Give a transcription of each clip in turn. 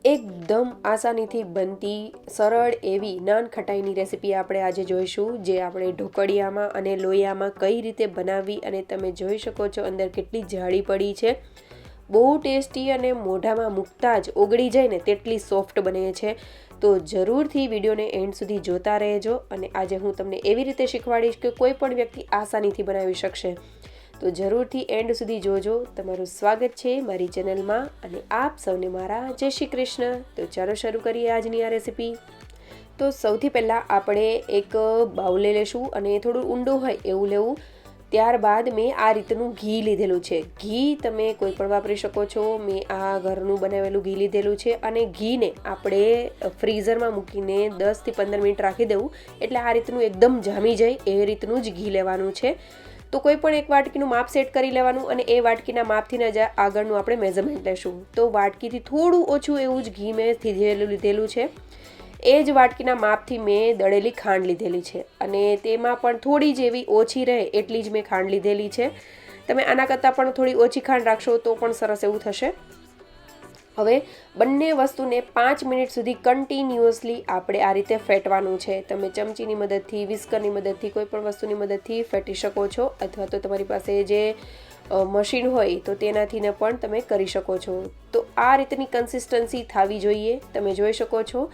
એકદમ આસાનીથી બનતી સરળ એવી નાન ખટાઈની રેસીપી આપણે આજે જોઈશું, જે આપણે ઢોકળિયામાં અને લોયામાં કઈ રીતે બનાવવી અને તમે જોઈ શકો છો અંદર કેટલી જાડી પડી છે. બહુ ટેસ્ટી અને મોઢામાં મૂકતા જ ઓગળી જાય ને તેટલી સોફ્ટ બને છે. તો જરૂરથી વિડીયોને એન્ડ સુધી જોતા રહેજો અને આજે હું તમને એવી રીતે શીખવાડીશ કે કોઈ પણ વ્યક્તિ આસાનીથી બનાવી શકશે. તો જરૂરથી એન્ડ સુધી જોજો. તમારું સ્વાગત છે મારી ચેનલમાં અને આપ સૌને મારા જય શ્રી કૃષ્ણ. તો ચાલો શરૂ કરીએ આજની આ રેસીપી. તો સૌથી પહેલાં આપણે એક બાઉલ લઈ લેશું અને થોડું ઊંડું હોય એવું લેવું. ત્યારબાદ મેં આ રીતનું ઘી લીધેલું છે. ઘી તમે કોઈ પણ વાપરી શકો છો. મેં આ ઘરનું બનાવેલું ઘી લીધેલું છે અને ઘીને આપણે ફ્રીઝરમાં મૂકીને 10થી 15 મિનિટ રાખી દેવું, એટલે આ રીતનું એકદમ જામી જાય એ રીતનું જ ઘી લેવાનું છે. તો કોઈ પણ એક વાટકીનું માપ સેટ કરી લેવાનું અને એ વાટકીના માપથી જ આગળનું આપણે મેઝરમેન્ટ લેશું. તો વાટકીથી થોડું ઓછું એવું જ ઘી મેં લીધેલું છે. એ જ વાટકીના માપથી મેં દળેલી ખાંડ લીધેલી છે અને તેમાં પણ થોડી જેવી ઓછી રહે એટલી જ મેં ખાંડ લીધેલી છે. તમે આના કરતાં પણ થોડી ઓછી ખાંડ રાખશો તો પણ સરસ એવું થશે. હવે બંને વસ્તુને 5 મિનિટ સુધી કન્ટિન્યુઅસલી આપણે આ રીતે ફેટવાનું છે. તમે ચમચીની મદદથી, વિસ્કરની મદદથી, કોઈ પણ વસ્તુની મદદથી ફેટી શકો છો, અથવા તો તમારી પાસે જે મશીન હોય તો તેનાથીને પણ તમે કરી શકો છો. તો આ રીતની કન્સિસ્ટન્સી થવી જોઈએ. તમે જોઈ શકો છો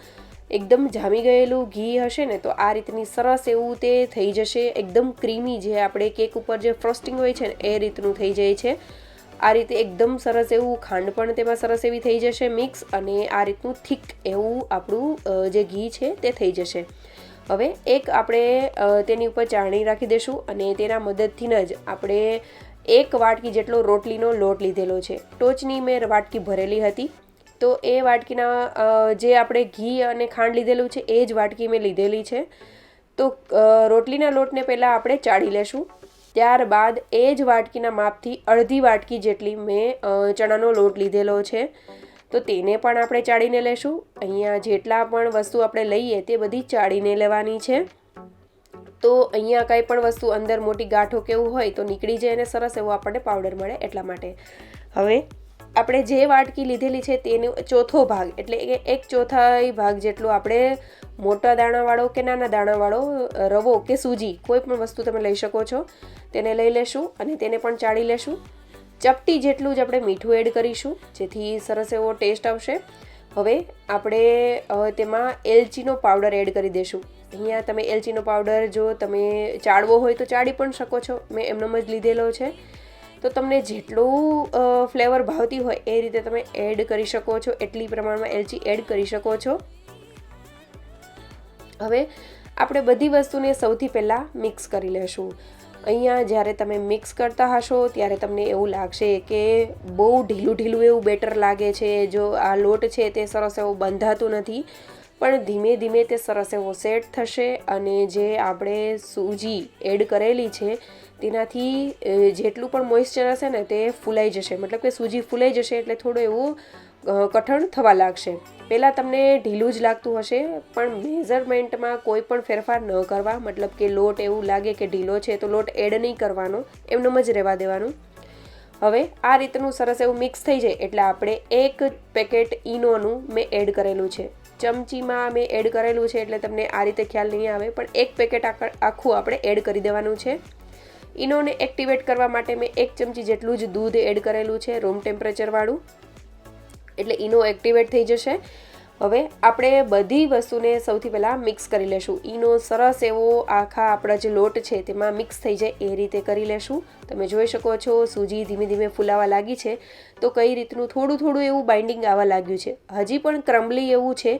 એકદમ જામી ગયેલું ઘી હશે ને તો આ રીતની સરસ એવું તે થઈ જશે. એકદમ ક્રીમી, જે આપણે કેક ઉપર જે ફ્રોસ્ટિંગ હોય છે ને એ રીતનું થઈ જાય છે. આ રીતે એકદમ સરસ એવું ખાંડ પણ તેમાં સરસ એવી થઈ જશે મિક્સ, અને આ રીતનું થીક એવું આપણું જે ઘી છે તે થઈ જશે. હવે એક આપણે તેની ઉપર ચાળણી રાખી દઈશું અને તેના મદદથી જ આપણે એક વાટકી જેટલો રોટલીનો લોટ લીધેલો છે. ટોચની મેં વાટકી ભરેલી હતી, તો એ વાટકીના જે આપણે ઘી અને ખાંડ લીધેલું છે એ જ વાટકી મેં લીધેલી છે. તો રોટલીના લોટને પહેલાં આપણે ચાળી લેશું. ત્યારબાદ એ જ વાટકીના માપથી અડધી વાટકી જેટલી મેં ચણાનો લોટ લીધેલો છે, તો તેને પણ આપણે ચાળીને લેશું. અહીંયા જેટલા પણ વસ્તુ આપણે લઈએ તે બધી ચાળીને લેવાની છે. તો અહીંયા કંઈ પણ વસ્તુ અંદર મોટી ગાંઠો કેવું હોય તો નીકળી જાય અને સરસ એવો આપણને પાવડર મળે એટલા માટે. હવે આપણે જે વાટકી લીધેલી છે તેનો ચોથો ભાગ, એટલે કે 1/4 ભાગ જેટલો આપણે મોટા દાણાવાળો કે નાના દાણાવાળો રવો કે સૂજી, કોઈ પણ વસ્તુ તમે લઈ શકો છો, તેને લઈ લેશું અને તેને પણ ચાળી લેશું. ચપટી જેટલું જ આપણે મીઠું એડ કરીશું, જેથી સરસ એવો ટેસ્ટ આવશે. હવે આપણે તેમાં એલચીનો પાવડર એડ કરી દઈશું. અહીંયા તમે એલચીનો પાવડર જો તમે ચાળવો હોય તો ચાળી પણ શકો છો. મેં એમનો જ લીધેલો છે. તો તમને જેટલું ફ્લેવર ભાવતી હોય એ રીતે તમે એડ કરી શકો છો, એટલી પ્રમાણમાં એલચી એડ કરી શકો છો. હવે આપણે બધી વસ્તુને સૌથી પહેલાં મિક્સ કરી લેશું. અહીંયા જ્યારે તમે મિક્સ કરતા હશો ત્યારે તમને એવું લાગશે કે બહુ ઢીલું એવું બેટર લાગે છે. જો આ લોટ છે તે સરસ એવો બંધાતું નથી, પણ ધીમે ધીમે તે સરસ એવો સેટ થશે અને જે આપણે સૂજી એડ કરેલી છે તેનાથી જેટલું પણ મોઇસ્ચર હશે ને તે ફૂલાઈ જશે. મતલબ કે સૂજી ફૂલાઈ જશે એટલે થોડું એવું કઠણ થવા લાગશે. પહેલાં તમને ઢીલું જ લાગતું હશે, પણ મેઝરમેન્ટમાં કોઈ પણ ફેરફાર ન કરવા. મતલબ કે લોટ એવું લાગે કે ઢીલો છે તો લોટ એડ નહીં કરવાનો, એમનેમ જ રહેવા દેવાનું. હવે આ રીતનું સરસ એવું મિક્સ થઈ જાય એટલે આપણે એક પેકેટ ઈનોનું મેં એડ કરેલું છે. ચમચીમાં મેં એડ કરેલું છે એટલે તમને આ રીતે ખ્યાલ નહીં આવે, પણ એક પેકેટ આખું આપણે એડ કરી દેવાનું છે. ઈનોને એક્ટિવેટ કરવા માટે મેં 1 ચમચી જેટલું જ દૂધ એડ કરેલું છે, રૂમ ટેમ્પરેચરવાળું, એટલે ઈનો એક્ટિવેટ થઈ જશે. હવે આપણે બધી વસ્તુને સૌથી પહેલાં મિક્સ કરી લેશું. ઈનો સરસ એવો આખા આપણા જે લોટ છે તેમાં મિક્સ થઈ જાય એ રીતે કરી લેશું. તમે જોઈ શકો છો સૂજી ધીમે ધીમે ફૂલાવા લાગી છે, તો કઈ રીતનું થોડું એવું બાઇન્ડિંગ આવવા લાગ્યું છે. હજી પણ ક્રમ્બલી એવું છે,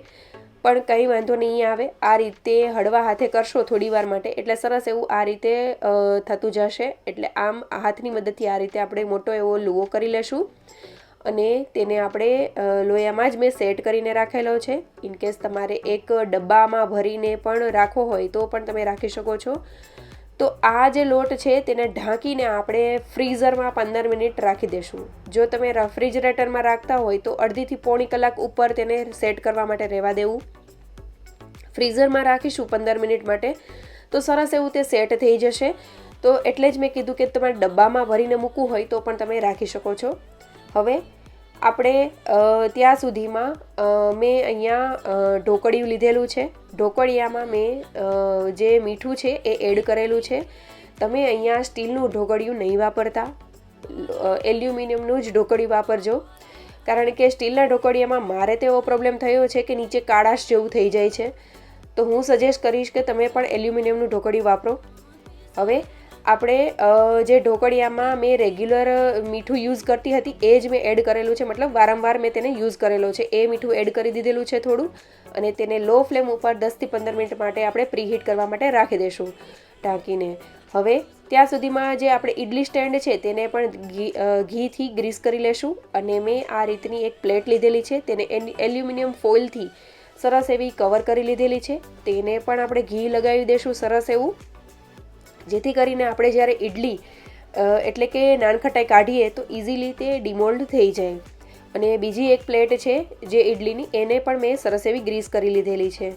પણ કંઈ વાંધો નહીં આવે. આ રીતે હળવા હાથે કરશો થોડી વાર માટે એટલે સરસ એવું આ રીતે થતું જશે. એટલે આમ હાથની મદદથી આ રીતે આપણે મોટો એવો લુવો કરી લેશું અને તેને આપણે લોયામાં જ મેં સેટ કરીને રાખેલો છે. ઇનકેસ તમારે એક ડબ્બામાં ભરીને પણ રાખવો હોય તો પણ તમે રાખી શકો છો. તો આ જે લોટ છે તેને ઢાંકીને આપણે ફ્રીઝરમાં 15 મિનિટ રાખી દઈશું. જો તમે રેફ્રિજરેટરમાં રાખતા હોય તો અડધીથી પોણી કલાક ઉપર તેને સેટ કરવા માટે રહેવા દેવું. ફ્રીઝરમાં રાખીશું 15 મિનિટ માટે તો સરસ એવું તે સેટ થઈ જશે. તો એટલે જ મેં કીધું કે તમારે ડબ્બામાં ભરીને મૂકવું હોય તો પણ તમે રાખી શકો છો. હવે આપણે ત્યાં સુધીમાં મેં અહીંયા ઢોકળિયું લીધેલું છે. ઢોકળિયામાં મેં જે મીઠું છે એ એડ કરેલું છે. તમે અહીંયા સ્ટીલનું ઢોકળિયું નહીં વાપરતા, એલ્યુમિનિયમનું જ ઢોકળિયું વાપરજો. કારણ કે સ્ટીલના ઢોકળિયામાં મારે તો એવો પ્રોબ્લેમ થયો છે કે નીચે કાળાશ જેવું થઈ જાય છે. તો હું સજેસ્ટ કરીશ કે તમે પણ એલ્યુમિનિયમનું ઢોકળિયું વાપરો. હવે આપણે જે ઢોકળિયામાં મેં રેગ્યુલર મીઠું યુઝ કરતી હતી એ જ મેં એડ કરેલું છે, મતલબ વારંવાર મેં તેને યુઝ કરેલો છે. એ મીઠું એડ કરી દીધેલું છે થોડું, અને તેને લો ફ્લેમ ઉપર 10થી 15 મિનિટ માટે આપણે પ્રીહીટ કરવા માટે રાખી દઈશું ઢાંકીને. હવે ત્યાં સુધીમાં જે આપણે ઇડલી સ્ટેન્ડ છે તેને પણ ઘીથી ગ્રીસ કરી લેશું. અને મેં આ રીતની એક પ્લેટ લીધેલી છે, તેને એલ્યુમિનિયમ ફોઇલથી સરસ એવી કવર કરી લીધેલી છે. તેને પણ આપણે ઘી લગાવી દઈશું સરસ એવું, જેથી કરીને આપણે જ્યારે ઇડલી એટલે કે નાનખટાઈ કાઢીએ તો ઇઝીલી તે ડિમોલ્ડ થઈ જાય. અને બીજી એક પ્લેટ છે જે ઇડલીની, એને પણ મેં સરસ એવી ગ્રીસ કરી લીધેલી છે.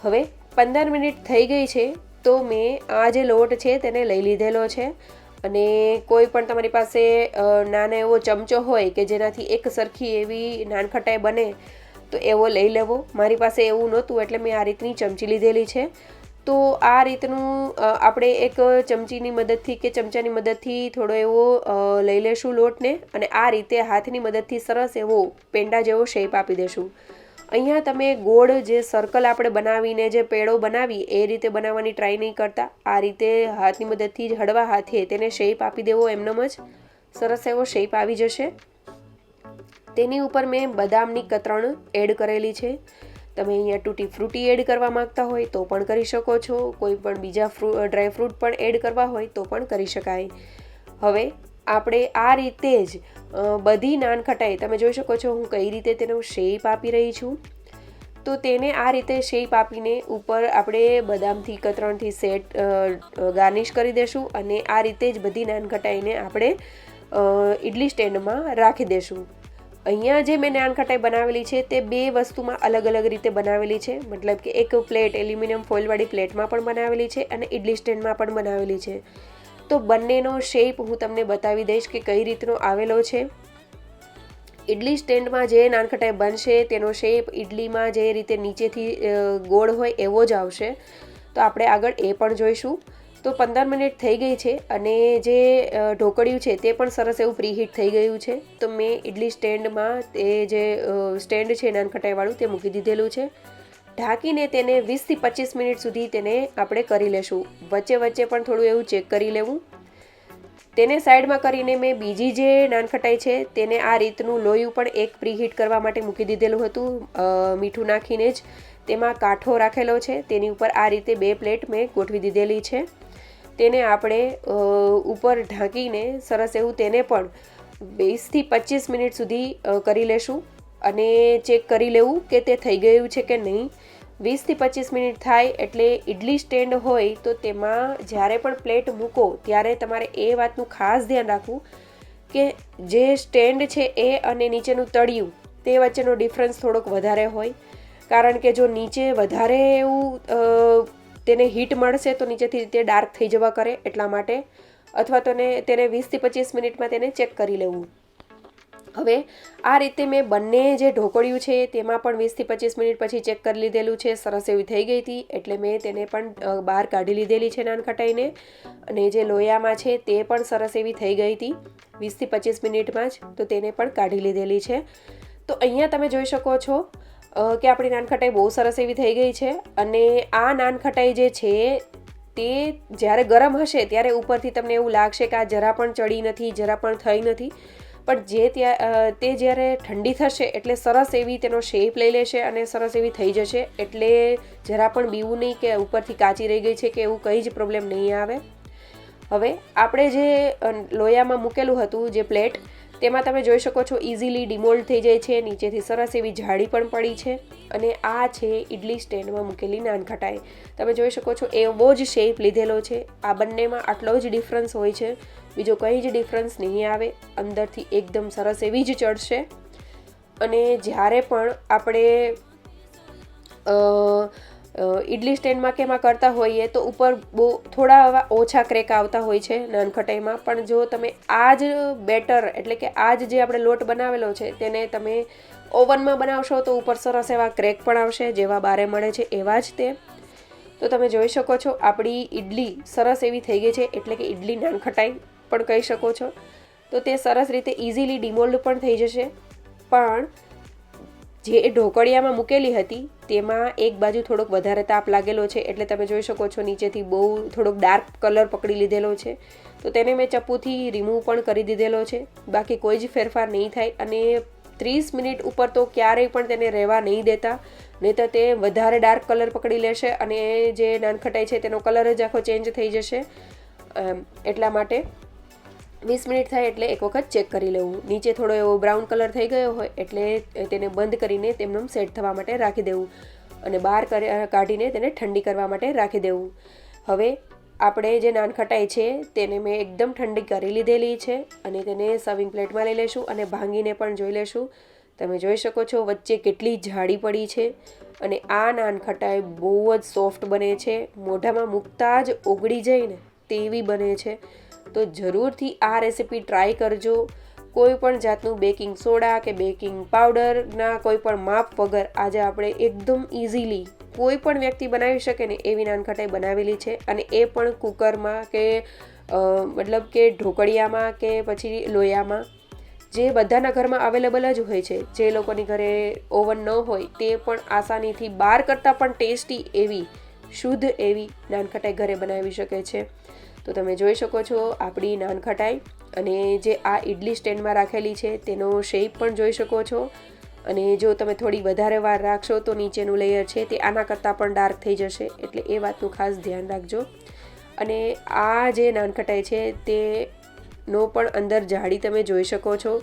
હવે 15 મિનિટ થઈ ગઈ છે તો મેં આ જે લોટ છે તેને લઈ લીધેલો છે. અને કોઈ પણ તમારી પાસે નાનો એવો ચમચો હોય કે જેનાથી એક સરખી એવી નાનખટાઈ બને તો એવો લઈ લેવો. મારી પાસે એવું નહોતું એટલે મેં આ રીતની ચમચી લીધેલી છે. તો આ રીતનું આપણે એક ચમચીની મદદથી કે ચમચાની મદદથી થોડો એવો લઈ લેશું લોટને, અને આ રીતે હાથની મદદથી સરસ એવો પેંડા જેવો શેપ આપી દેશું. અહીંયા તમે ગોળ જે સર્કલ આપણે બનાવીને જે પેડો બનાવી એ રીતે બનાવવાની ટ્રાય નહીં કરતા. આ રીતે હાથની મદદથી જ હળવા હાથે તેને શેપ આપી દેવો, એમનેમ જ સરસ એવો શેપ આવી જશે. તેની ઉપર મેં બદામની કતરણ એડ કરેલી છે. તમે અહીંયા તૂટી ફ્રૂટી એડ કરવા માંગતા હોય તો પણ કરી શકો છો. કોઈ પણ બીજા ડ્રાય ફ્રૂટ પણ એડ કરવા હોય તો પણ કરી શકાય. હવે આપણે આ રીતે જ બધી નાનખટાઈ તમે જોઈ શકો છો હું કઈ રીતે તેનો શેપ આપી રહી છું. તો તેને આ રીતે શેપ આપીને ઉપર આપણે બદામથી કતરણથી સેટ ગાર્નિશ કરી દેશું. અને આ રીતે જ બધી નાનખટાઈને આપણે ઇડલી સ્ટેન્ડમાં રાખી દેશું. અહીંયા જે મેં નાનખટાઈ બનાવેલી છે તે બે વસ્તુમાં અલગ અલગ રીતે બનાવેલી છે. મતલબ કે એક પ્લેટ એલ્યુમિનિયમ ફોઇલવાળી પ્લેટમાં પણ બનાવેલી છે અને ઇડલી સ્ટેન્ડમાં પણ બનાવેલી છે. તો બંનેનો શેપ હું તમને બતાવી દઈશ કે કઈ રીતનો આવેલો છે. ઇડલી સ્ટેન્ડમાં જે નાનખટાઈ બનશે તેનો શેપ ઇડલીમાં જે રીતે નીચેથી ગોળ હોય એવો જ આવશે. તો આપણે આગળ એ પણ જોઈશું. તો 15 મિનિટ થઈ ગઈ છે અને જે ઢોકળિયું છે તે પણ સરસ એવું પ્રીહીટ થઈ ગયું છે. તો મેં ઇડલી સ્ટેન્ડમાં તે જે સ્ટેન્ડ છે નાનખટાઈવાળું તે મૂકી દીધેલું છે. ઢાંકીને તેને 20થી 25 મિનિટ સુધી તેને આપણે કરી લેશું. વચ્ચે વચ્ચે પણ થોડું એવું ચેક કરી લેવું. તેને સાઈડમાં કરીને મેં બીજી જે નાનખટાઈ છે તેને આ રીતનું લોયું પણ એક પ્રીહીટ કરવા માટે મૂકી દીધેલું હતું મીઠું નાખીને જ. તેમાં કાંઠો રાખેલો છે, તેની ઉપર આ રીતે 2 પ્લેટ મેં ગોઠવી દીધેલી છે. તેને આપણે ઉપર ઢાંકીને સરસ એવું તેને પણ 20થી 25 મિનિટ સુધી કરી લેશું અને ચેક કરી લેવું કે તે થઈ ગયું છે કે નહીં. 20થી 25 મિનિટ થાય એટલે ઇડલી સ્ટેન્ડ હોય તો તેમાં જ્યારે પણ પ્લેટ મૂકો ત્યારે તમારે એ વાતનું ખાસ ધ્યાન રાખવું કે જે સ્ટેન્ડ છે એ અને નીચેનું તળિયું તે વચ્ચેનો ડિફરન્સ થોડોક વધારે હોય. કારણ કે જો નીચે વધારે એવું તેને હીટ મળશે તો નીચેથી તે ડાર્ક થઈ જવા કરે, એટલા માટે. અથવા તો તેને 20થી 25 મિનિટમાં તેને ચેક કરી લેવું. હવે આ રીતે મેં બંને જે ઢોકળિયું છે તેમાં પણ 20થી 25 મિનિટ પછી ચેક કરી લીધેલું છે. સરસ એવી થઈ ગઈ હતી એટલે મેં તેને પણ બહાર કાઢી લીધેલી છે નાનખટાઈને. અને જે લોયામાં છે તે પણ સરસ એવી થઈ ગઈ હતી 20થી 25 મિનિટમાં જ, તો તેને પણ કાઢી લીધેલી છે. તો અહીંયા તમે જોઈ શકો છો કે આપણી નાનખટાઈ બહુ સરસ એવી થઈ ગઈ છે. અને આ નાનખટાઈ જે છે તે જ્યારે ગરમ હશે ત્યારે ઉપરથી તમને એવું લાગશે કે આ જરા પણ ચડી નથી, જરા પણ થઈ નથી. પણ તે જ્યારે ઠંડી થશે એટલે સરસ એવી તેનો શેપ લઈ લેશે અને સરસ એવી થઈ જશે. એટલે જરા પણ બીવું નહીં કે ઉપરથી કાચી રહી ગઈ છે કે એવું કંઈ જ પ્રોબ્લેમ નહીં આવે. હવે આપણે જે લોયામાં મૂકેલું હતું જે પ્લેટ તેમાં તમે જોઈ શકો છો ઇઝીલી ડિમોલ્ડ થઈ જાય છે. નીચેથી સરસ એવી જાળી પણ પડી છે. અને આ છે ઇડલી સ્ટેન્ડમાં મૂકેલી નાનખટાઈ. તમે જોઈ શકો છો એવો જ શેપ લીધેલો છે. આ બંનેમાં આટલો જ ડિફરન્સ હોય છે, બીજો કંઈ જ ડિફરન્સ નહીં આવે. અંદરથી એકદમ સરસ એવી જ ચડશે. અને જ્યારે પણ આપણે ઇડલી સ્ટેન્ડમાં કે એમાં કરતા હોઈએ તો ઉપર બહુ થોડા એવા ઓછા ક્રેક આવતા હોય છે નાનખટાઈમાં. પણ જો તમે આ જ બેટર એટલે કે આ જ જે આપણે લોટ બનાવેલો છે તેને તમે ઓવનમાં બનાવશો તો ઉપર સરસ એવા ક્રેક પણ આવશે, જેવા બારે મળે છે એવા જ તે. તો તમે જોઈ શકો છો આપણી ઇડલી સરસ એવી થઈ ગઈ છે, એટલે કે ઇડલી નાનખટાઈ પણ કહી શકો છો. તો તે સરસ રીતે ઇઝીલી ડિમોલ્ડ પણ થઈ જશે. પણ જે ઢોકળિયામાં મૂકેલી હતી તેમાં એક બાજુ થોડોક વધારે તાપ લાગેલો છે, એટલે તમે જોઈ શકો છો નીચેથી બહુ થોડોક ડાર્ક કલર પકડી લીધેલો છે. તો તેને મેં ચપ્પુથી રિમૂવ પણ કરી દીધેલો છે. બાકી કોઈ જ ફેરફાર નહીં થાય. અને 30 મિનિટ ઉપર તો ક્યારેય પણ તેને રહેવા નહીં દેતા, નહીં તો તે વધારે ડાર્ક કલર પકડી લેશે અને જે નાનખટાઈ છે તેનો કલર જ આખો ચેન્જ થઈ જશે. એટલા માટે 20 મિનિટ થાય એટલે એક વખત ચેક કરી લેવું. નીચે થોડો એવો બ્રાઉન કલર થઈ ગયો હોય એટલે તેને બંધ કરીને તેમને સેટ થવા માટે રાખી દેવું અને બહાર કાઢીને તેને ઠંડી કરવા માટે રાખી દેવું. હવે આપણે જે નાનખટાઈ છે તેને મેં એકદમ ઠંડી કરી લીધેલી છે અને તેને સર્વિંગ પ્લેટમાં લઈ લઈશું અને ભાંગીને પણ જોઈ લઈશું. તમે જોઈ શકો છો વચ્ચે કેટલી જાડી પડી છે અને આ નાનખટાઈ બહુ જ સોફ્ટ બને છે. મોઢામાં મૂકતા જ ઓગળી જાય ને તેવી બને છે. તો જરૂરથી આ રેસીપી ટ્રાય કરજો. કોઈ પણ જાતનું બેકિંગ સોડા કે બેકિંગ પાવડરના કોઈ પણ માપ વગર આજે આપણે એકદમ ઇઝીલી કોઈ પણ વ્યક્તિ બનાવી શકે ને એવી નાનખટાઈ બનાવેલી છે. અને એ પણ કુકરમાં કે મતલબ કે ઢોકળિયામાં કે પછી લોયામાં, જે બધાના ઘરમાં અવેલેબલ જ હોય છે. જે લોકોની ઘરે ઓવન ન હોય તે પણ આસાનીથી બહાર કરતાં પણ ટેસ્ટી એવી શુદ્ધ એવી નાનખટાઈ ઘરે બનાવી શકે છે. તો તમે જોઈ શકો છો આપણી નાનખટાઈ અને જે આ ઇડલી સ્ટેન્ડમાં રાખેલી છે તેનો શેપ પણ જોઈ શકો છો. અને જો તમે થોડી વધારે વાર રાખશો તો નીચેનું લેયર છે તે આના કરતાં પણ ડાર્ક થઈ જશે, એટલે એ વાતનું ખાસ ધ્યાન રાખજો. અને આ જે નાનખટાઈ છે તેનો પણ અંદર જાડી તમે જોઈ શકો છો.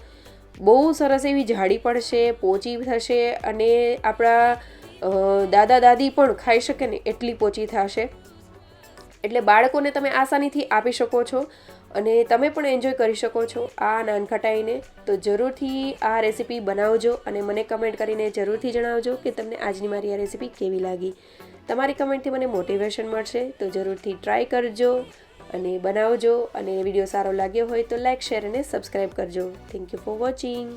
બહુ સરસ એવી જાડી પડશે, પોચી થશે અને આપણા દાદા દાદી પણ ખાઈ શકે ને એટલી પોચી થશે. એટલે બાળકોને તમે આસાનીથી આપી શકો છો અને તમે પણ એન્જોય કરી શકો છો આ નાનખટાઈને. તો જરૂરથી આ રેસીપી બનાવજો અને મને કમેન્ટ કરીને જરૂરથી જણાવજો કે તમને આજની મારી આ રેસીપી કેવી લાગી. તમારી કમેન્ટથી મને મોટિવેશન મળશે. તો જરૂરથી ટ્રાય કરજો અને બનાવજો. અને વિડીયો સારો લાગ્યો હોય તો લાઇક, શેર અને સબસ્ક્રાઈબ કરજો. Thank you for watching.